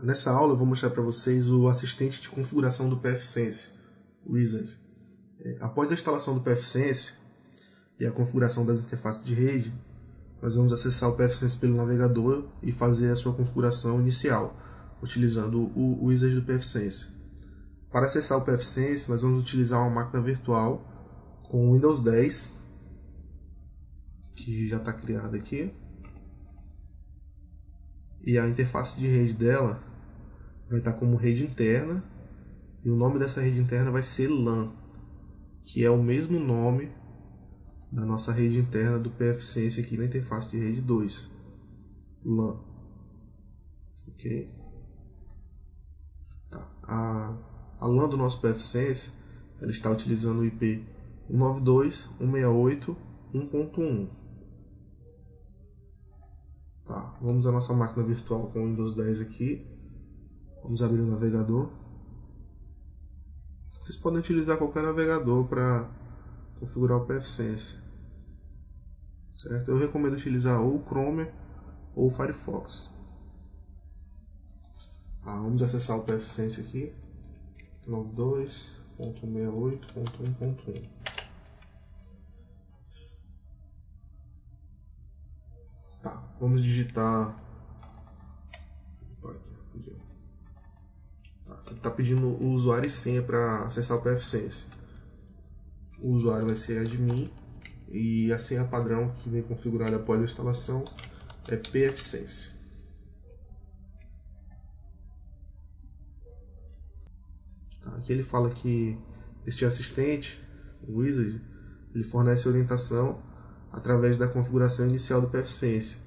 Nessa aula eu vou mostrar para vocês o assistente de configuração do pfSense, Wizard. Após a instalação do pfSense e a configuração das interfaces de rede, nós vamos acessar o pfSense pelo navegador e fazer a sua configuração inicial, utilizando o Wizard do pfSense. Para acessar o pfSense, nós vamos utilizar uma máquina virtual com Windows 10, que já está criada aqui. E a interface de rede dela vai estar como rede interna, e o nome dessa rede interna vai ser LAN, que é o mesmo nome da nossa rede interna do pfSense aqui na interface de rede 2, LAN. Ok? Tá. A LAN do nosso pfSense ela está utilizando o IP 192.168.1.1. Tá, vamos à nossa máquina virtual com o Windows 10 aqui. Vamos abrir o navegador. Vocês podem utilizar qualquer navegador para configurar o pfSense, certo? Eu recomendo utilizar ou o Chrome ou o Firefox. Vamos acessar o pfSense aqui. 92.168.1.1. Tá, vamos digitar. Está pedindo o usuário e senha para acessar o pfSense. O usuário vai ser admin e a senha padrão que vem configurada após a instalação é pfSense. Aqui ele fala que este assistente, o Wizard, ele fornece orientação através da configuração inicial do pfSense.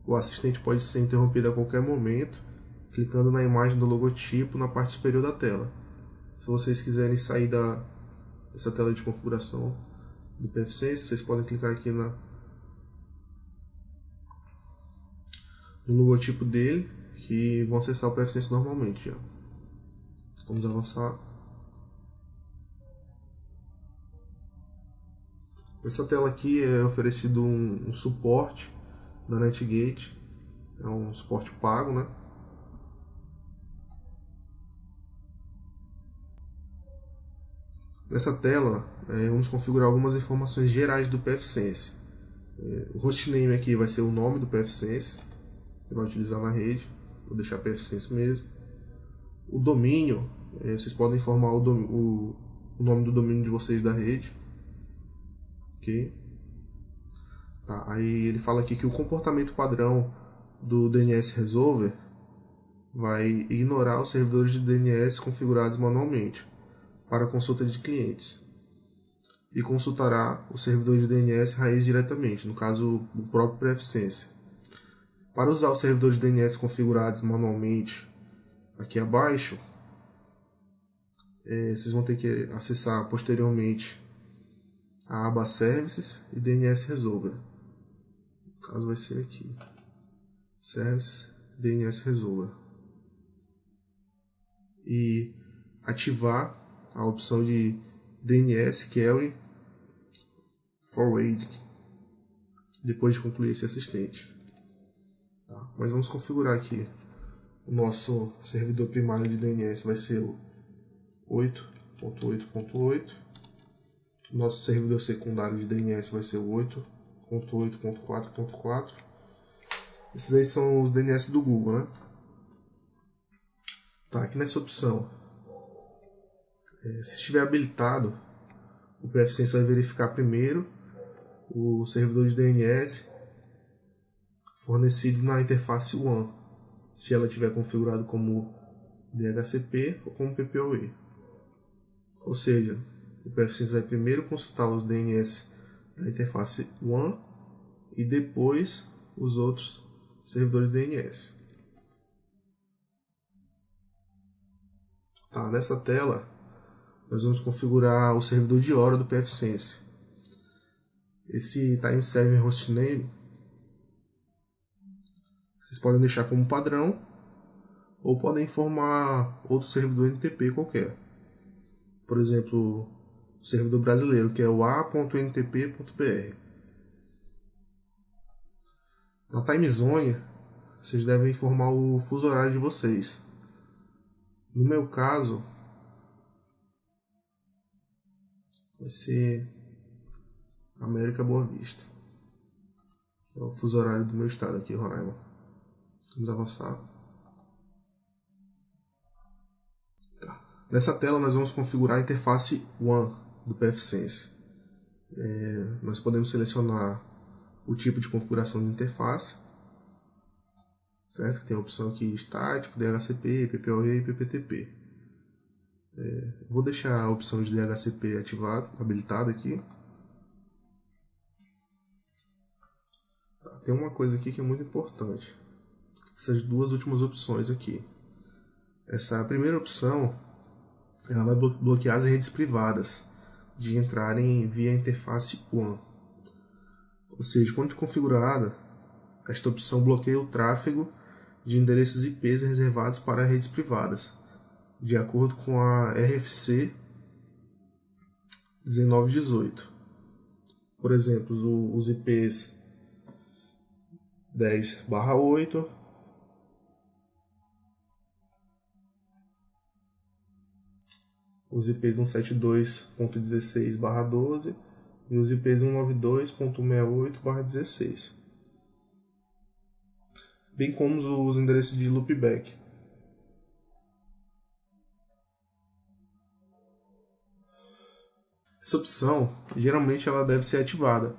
O assistente pode ser interrompido a qualquer momento, clicando na imagem do logotipo na parte superior da tela. Se vocês quiserem sair dessa tela de configuração do pfSense, vocês podem clicar aqui no logotipo dele, que vão acessar o pfSense normalmente. Vamos avançar. Essa tela aqui é oferecido um suporte da Netgate, é um suporte pago, né? Nessa tela, vamos configurar algumas informações gerais do pfSense. O hostname aqui vai ser o nome do pfSense, que vai utilizar na rede. Vou deixar pfSense mesmo. O domínio, vocês podem informar o nome do domínio de vocês da rede. Ok? Tá, aí ele fala aqui que o comportamento padrão do DNS Resolver vai ignorar os servidores de DNS configurados manualmente para consulta de clientes e consultará o servidor de DNS raiz diretamente, no caso o próprio pfSense. Para usar os servidores de DNS configurados manualmente aqui abaixo, vocês vão ter que acessar posteriormente a aba Services e DNS Resolver. No caso vai ser aqui, Service DNS Resolver, e ativar a opção de DNS Query Forwarding depois de concluir esse assistente. Tá? Mas vamos configurar aqui. O nosso servidor primário de DNS vai ser o 8.8.8. O nosso servidor secundário de DNS vai ser o 8.8.4.4. Esses aí são os DNS do Google, né? Tá, aqui nessa opção, se estiver habilitado, o pfSense vai verificar primeiro o servidor de DNS fornecidos na interface WAN, se ela estiver configurado como DHCP ou como PPoE. Ou seja, o pfSense vai primeiro consultar os DNS da interface WAN e depois os outros servidores DNS. Tá, nessa tela nós vamos configurar o servidor de hora do pfSense. Esse Time Server Hostname vocês podem deixar como padrão ou podem informar outro servidor NTP qualquer. Por exemplo, o servidor brasileiro, que é o a.ntp.br. Na time zone, vocês devem informar o fuso horário de vocês. No meu caso, vai ser América Boa Vista. É o fuso horário do meu estado aqui, Roraima. Vamos avançar. Tá. Nessa tela nós vamos configurar a interface WAN do pfSense. Nós podemos selecionar o tipo de configuração de interface, certo? Que tem a opção aqui estático, DHCP, PPoE e PPTP. Vou deixar a opção de DHCP habilitada aqui. Tem uma coisa aqui que é muito importante. Essas duas últimas opções aqui. Essa primeira opção, ela vai bloquear as redes privadas de entrarem via interface WAN. Ou seja, quando configurada, esta opção bloqueia o tráfego de endereços IPs reservados para redes privadas, de acordo com a RFC 1918. Por exemplo, os IPs 10/8, os IPs 172.16/12 e os IPs 192.68/16, bem como os endereços de loopback. Essa opção, geralmente ela deve ser ativada,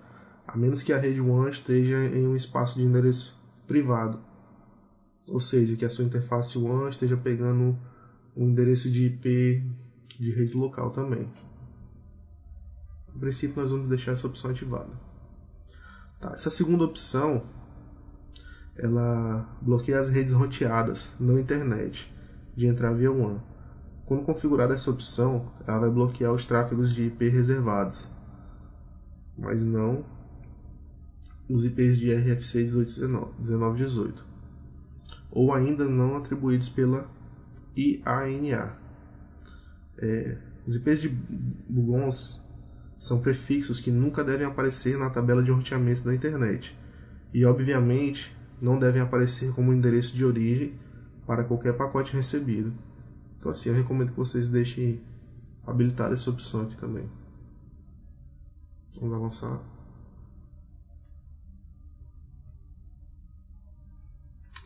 a menos que a rede WAN esteja em um espaço de endereço privado, ou seja, que a sua interface WAN esteja pegando um endereço de IP de rede local também. No princípio, nós vamos deixar essa opção ativada. Tá, essa segunda opção, ela bloqueia as redes roteadas, não internet, de entrar via WAN. Quando configurada essa opção, ela vai bloquear os tráfegos de IP reservados, mas não os IPs de RFC 1918, ou ainda não atribuídos pela IANA. Os IPs de bugons são prefixos que nunca devem aparecer na tabela de roteamento da internet e, obviamente, não devem aparecer como endereço de origem para qualquer pacote recebido. Então, assim, eu recomendo que vocês deixem habilitada essa opção aqui também. Vamos avançar.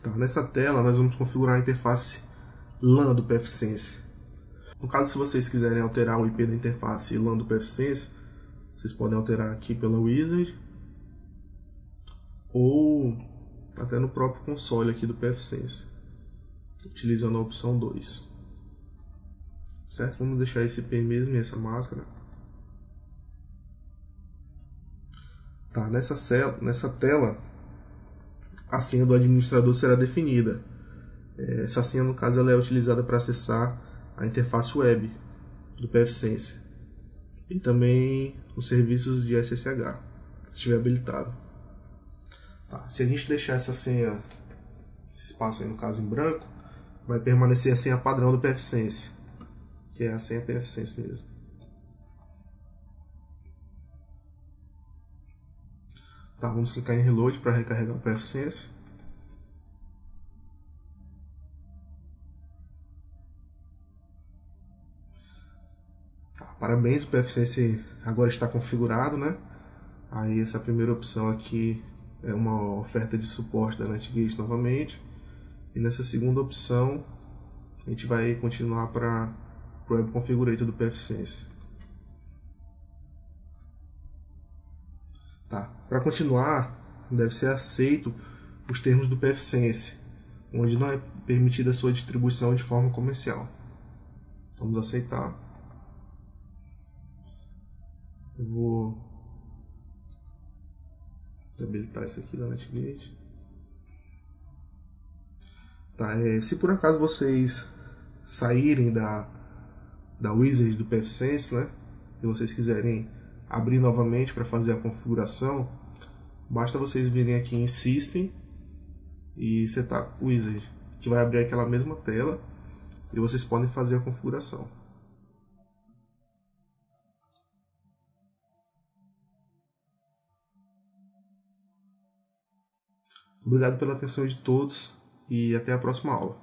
Tá, nessa tela, nós vamos configurar a interface LAN do pfSense. No caso, se vocês quiserem alterar o IP da interface LAN do pfSense, vocês podem alterar aqui pela Wizard ou até no próprio console aqui do pfSense, utilizando a opção 2. Certo? Vamos deixar esse IP mesmo e essa máscara. Tá, nessa tela, a senha do administrador será definida. Essa senha, no caso, ela é utilizada para acessar a interface web do pfSense e também os serviços de SSH, se estiver habilitado. Tá, se a gente deixar essa senha, esse espaço aí no caso em branco, vai permanecer a senha padrão do pfSense, que é a senha pfSense mesmo. Tá, vamos clicar em Reload para recarregar o pfSense. Tá, parabéns, o pfSense agora está configurado, né? Aí essa primeira opção aqui é uma oferta de suporte da NetGate novamente. E nessa segunda opção a gente vai continuar para o Web Configurator do pfSense. Tá. Para continuar, deve ser aceito os termos do pfSense, onde não é permitida a sua distribuição de forma comercial. Vamos aceitar. Eu vou habilitar isso aqui da NetGate. Tá, se por acaso vocês saírem da Wizard do pfSense, né, e vocês quiserem abrir novamente para fazer a configuração, basta vocês virem aqui em System e Setup Wizard, que vai abrir aquela mesma tela e vocês podem fazer a configuração. Obrigado pela atenção de todos e até a próxima aula.